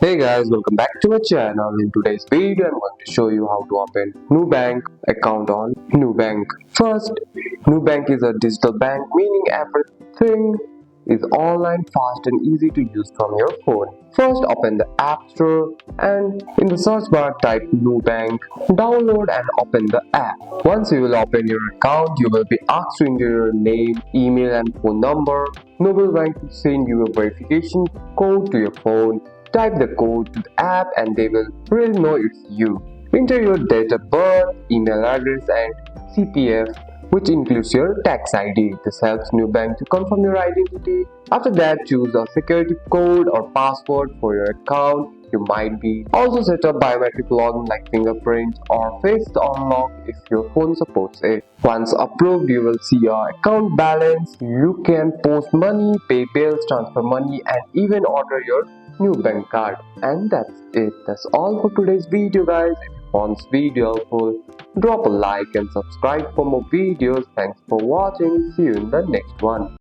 Hey guys, welcome back to my channel. In today's video, I'm going to show you how to open Nubank account on Nubank. First, Nubank is a digital bank, meaning everything is online, fast and easy to use from your phone. First, open the App Store and in the search bar type Nubank. Download and open the app. Once you will open your account, you will be asked to enter your name, email and phone number. Nubank will send you a verification code to your phone. Type the code to the app and they will really know it's you. Enter your date of birth, email address and CPF, which includes your tax ID. This helps Nubank to confirm your identity. After that, choose a security code or password for your account. You might be also set up biometric login like fingerprint or face unlock if your phone supports it. Once approved, you will see your account balance. You can post money, pay bills, transfer money, and even order your new bank card. And that's it. That's all for today's video, guys. If you found this video helpful, drop a like and subscribe for more videos. Thanks for watching. See you in the next one.